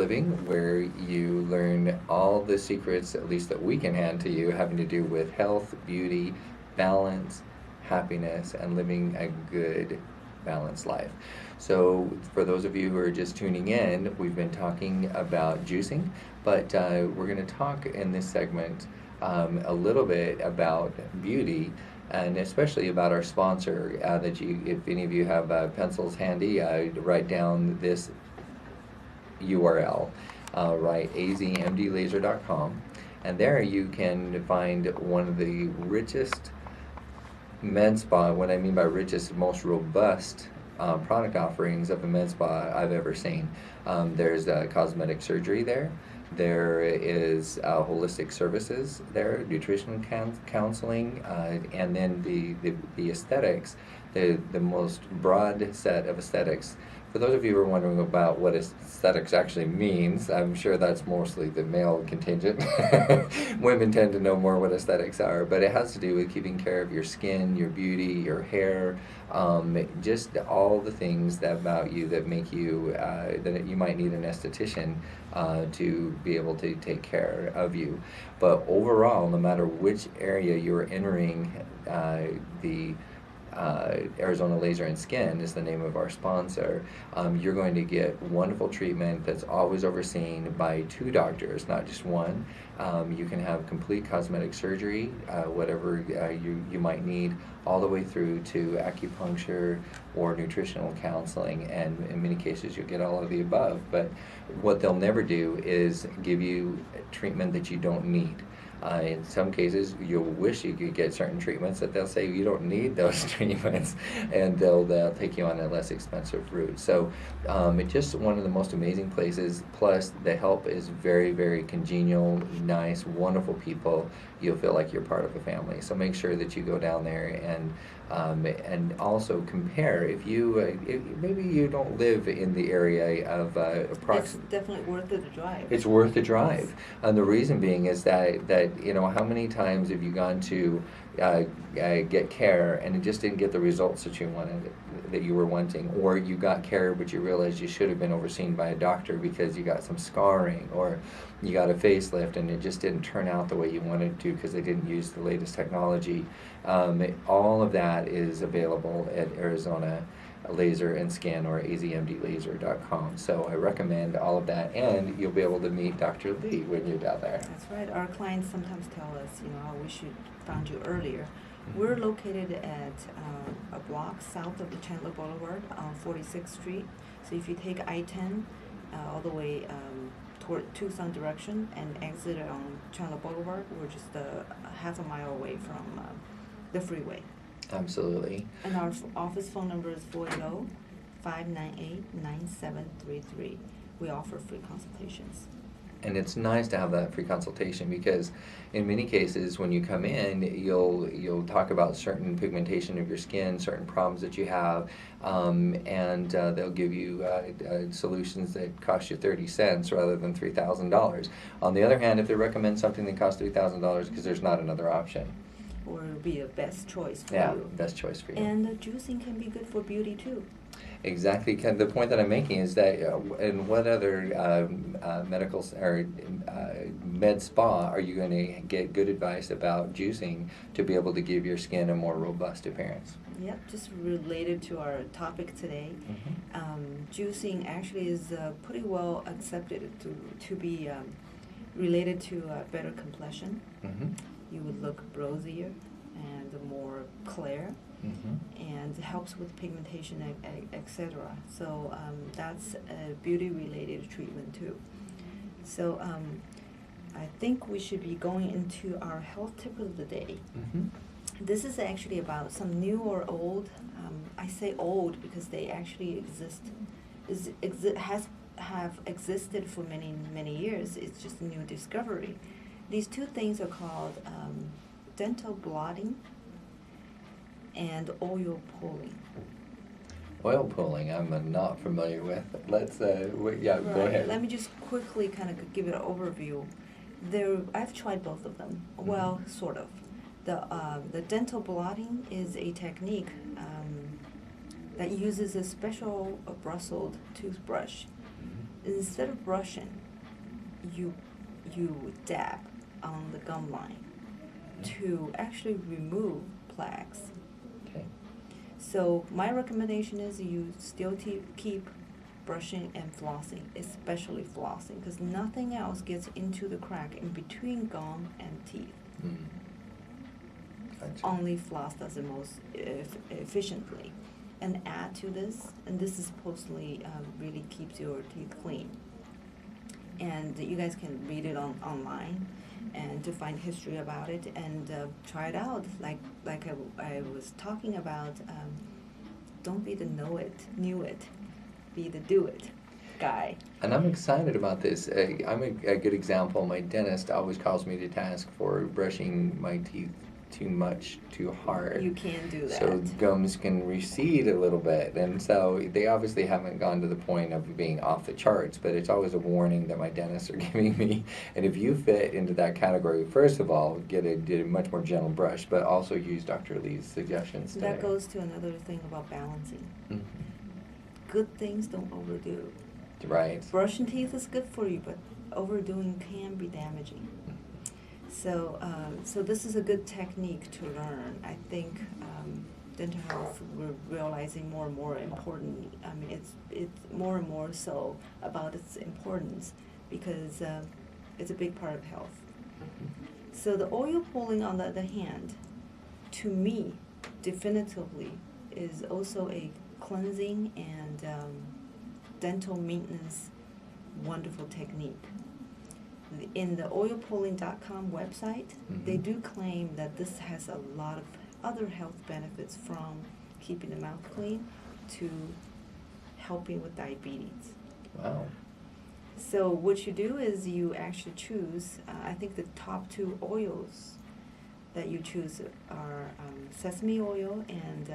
living, where you learn all the secrets, at least that we can hand to you, having to do with health, beauty, balance, happiness, and living a good, balanced life. So, for those of you who are just tuning in, we've been talking about juicing, but we're going to talk in this segment a little bit about beauty and especially about our sponsor. That you, if any of you have pencils handy, write down this URL, right, azmdlaser.com, and there you can find one of the richest med spa. What I mean by richest, most robust product offerings of a med spa I've ever seen. There's cosmetic surgery there. There is holistic services there, nutritional counseling, and then the aesthetics, the most broad set of aesthetics. For those of you who are wondering about what aesthetics actually means, I'm sure that's mostly the male contingent. Women tend to know more what aesthetics are, but it has to do with keeping care of your skin, your beauty, your hair, just all the things that about you that make you, that you might need an esthetician to be able to take care of you. But overall, no matter which area you're entering, the Arizona Laser and Skin is the name of our sponsor. You're going to get wonderful treatment that's always overseen by two doctors, not just one. You can have complete cosmetic surgery, whatever you might need, all the way through to acupuncture or nutritional counseling, and in many cases you'll get all of the above. But what they'll never do is give you treatment that you don't need. In some cases, you'll wish you could get certain treatments that they'll say you don't need those treatments, and they'll take you on a less expensive route. So it's just one of the most amazing places. Plus, the help is very, very congenial, nice, wonderful people. You'll feel like you're part of a family. So make sure that you go down there and also compare. If maybe you don't live in the area of it's definitely worth the drive. It's worth the drive, and the reason being is that how many times have you gone to get care and it just didn't get the results that you wanted, that you were wanting, or you got care but you realized you should have been overseen by a doctor because you got some scarring, or you got a facelift and it just didn't turn out the way you wanted to because they didn't use the latest technology. All of that is available at Arizona Laser and Skin, or azmdlaser.com. So I recommend all of that, and you'll be able to meet Dr. Lee when you're down there. That's right. Our clients sometimes tell us, we should found you earlier. We're located at a block south of the Chandler Boulevard on 46th Street. So if you take I-10 all the way toward Tucson direction and exit on Chandler Boulevard, we're just half a mile away from the freeway. Absolutely. And our office phone number is 480-598-9733. We offer free consultations. And it's nice to have that free consultation, because in many cases when you come in, you'll talk about certain pigmentation of your skin, certain problems that you have, and they'll give you solutions that cost you 30 cents rather than $3,000. On the other hand, if they recommend something that costs $3,000 because there's not another option, or it'll be a best choice for you. Yeah, best choice for you. And juicing can be good for beauty too. Exactly. The point that I'm making is that in what other medical or med spa are you going to get good advice about juicing to be able to give your skin a more robust appearance? Yep, just related to our topic today, juicing actually is pretty well accepted to be related to better complexion. You would look rosier and more clear, and helps with pigmentation, etc. So that's a beauty-related treatment too. So I think we should be going into our health tip of the day. This is actually about some new or old. I say old because they actually have existed for many years. It's just a new discovery. These two things are called dental blotting and oil pulling. Oil pulling, I'm not familiar with. Let's, go ahead. Let me just quickly kind of give it an overview. I've tried both of them. Well, sort of. The dental blotting is a technique that uses a special bristled toothbrush instead of brushing, you dab on the gum line to actually remove plaques. Okay. So my recommendation is you still keep brushing and flossing, especially flossing, because nothing else gets into the crack in between gum and teeth. Mm. Gotcha. Only floss does it most efficiently. And add to this, and this is supposedly really keeps your teeth clean. And you guys can read it online and to find history about it and try it out. Like I was talking about, don't be the knew it, be the do it guy. And I'm excited about this. I'm a good example. My dentist always calls me to task for brushing my teeth too much, too hard. You can do that. So gums can recede a little bit. And so they obviously haven't gone to the point of being off the charts, but it's always a warning that my dentists are giving me. And if you fit into that category, first of all, get a much more gentle brush, but also use Dr. Lee's suggestions today. That goes to another thing about balancing. Mm-hmm. Good things don't overdo. Right. Brushing teeth is good for you, but overdoing can be damaging. So, so this is a good technique to learn. I think dental health, we're realizing more and more important. I mean, it's more and more so about its importance because it's a big part of health. So the oil pulling, on the other hand, to me, definitively, is also a cleansing and dental maintenance wonderful technique. In the oilpulling.com website, they do claim that this has a lot of other health benefits, from keeping the mouth clean to helping with diabetes. Wow. So what you do is you actually choose, I think the top two oils that you choose are sesame oil and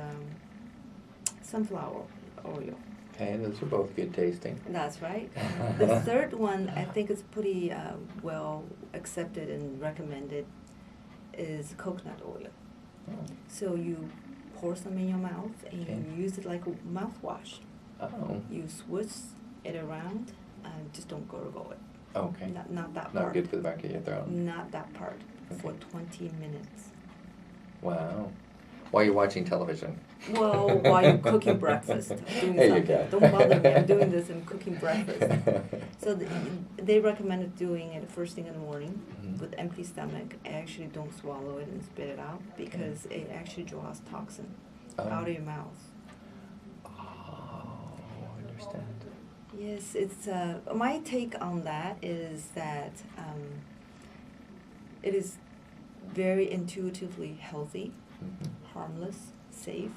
sunflower oil. Okay, those are both good tasting. That's right. The third one, I think it's pretty well accepted and recommended, is coconut oil. Oh. So you pour some in your mouth and Okay. you use it like a mouthwash. Oh. You switch it around and just don't gargle it. Okay. Not that part. Not good for the back of your throat. Not that part. For Okay. 20 minutes. Wow. While you're watching television. Well, while you're cooking breakfast, doing There you something. go. Don't bother me. I'm doing this and cooking breakfast. So they recommended doing it first thing in the morning with empty stomach. Actually, don't swallow it and spit it out because it actually draws toxin out of your mouth. Oh, I understand. Yes, it's my take on that is that it is very intuitively healthy, harmless, safe.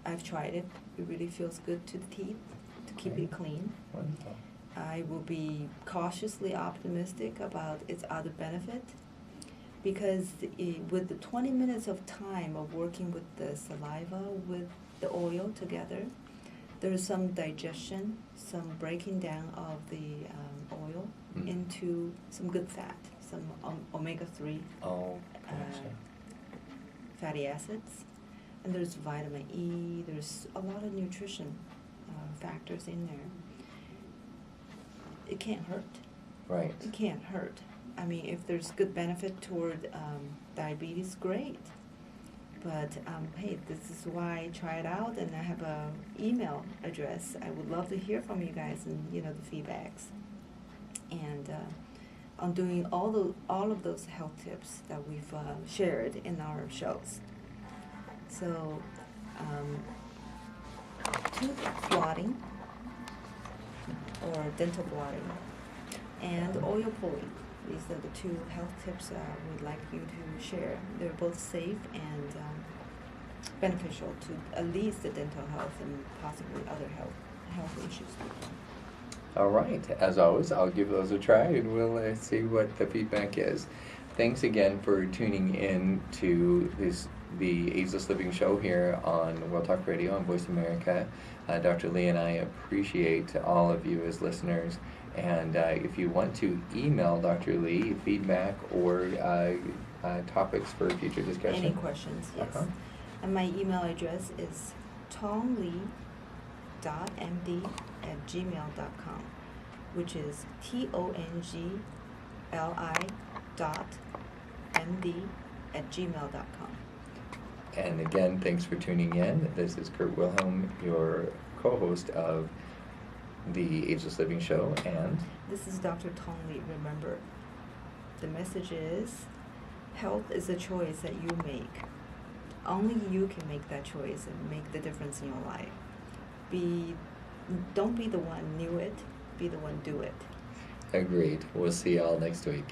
I've tried it. It really feels good to the teeth to keep it clean. Wonderful. I will be cautiously optimistic about its other benefit because with the 20 minutes of time of working with the saliva with the oil together, there is some digestion, some breaking down of the oil into some good fat, some omega-3 Oh, gotcha. fatty acids, and there's vitamin E, there's a lot of nutrition factors in there. It can't hurt. Right. It can't hurt. I mean, if there's good benefit toward diabetes, great. But hey, this is why I try it out, and I have an email address. I would love to hear from you guys and the feedbacks. And on doing all of those health tips that we've shared in our shows. So, tooth blotting or dental blotting and oil pulling. These are the two health tips we'd like you to share. They're both safe and beneficial to at least the dental health and possibly other health issues. All right. As always, I'll give those a try, and we'll see what the feedback is. Thanks again for tuning in to the Ageless Living Show here on World Talk Radio on Voice America. Dr. Lee and I appreciate all of you as listeners. And if you want to email Dr. Lee feedback or topics for future discussion. Any questions, yes. And my email address is tonglee, tongli.md@gmail.com, which is tongli.md@gmail.com. And again, thanks for tuning in. This is Kurt Wilhelm, your co-host of the Ageless Living Show, and this is Dr. Tong Li. Remember, the message is, health is a choice that you make. Only you can make that choice and make the difference in your life. Don't be the one knew it, be the one do it. agreed. We'll see y'all next week.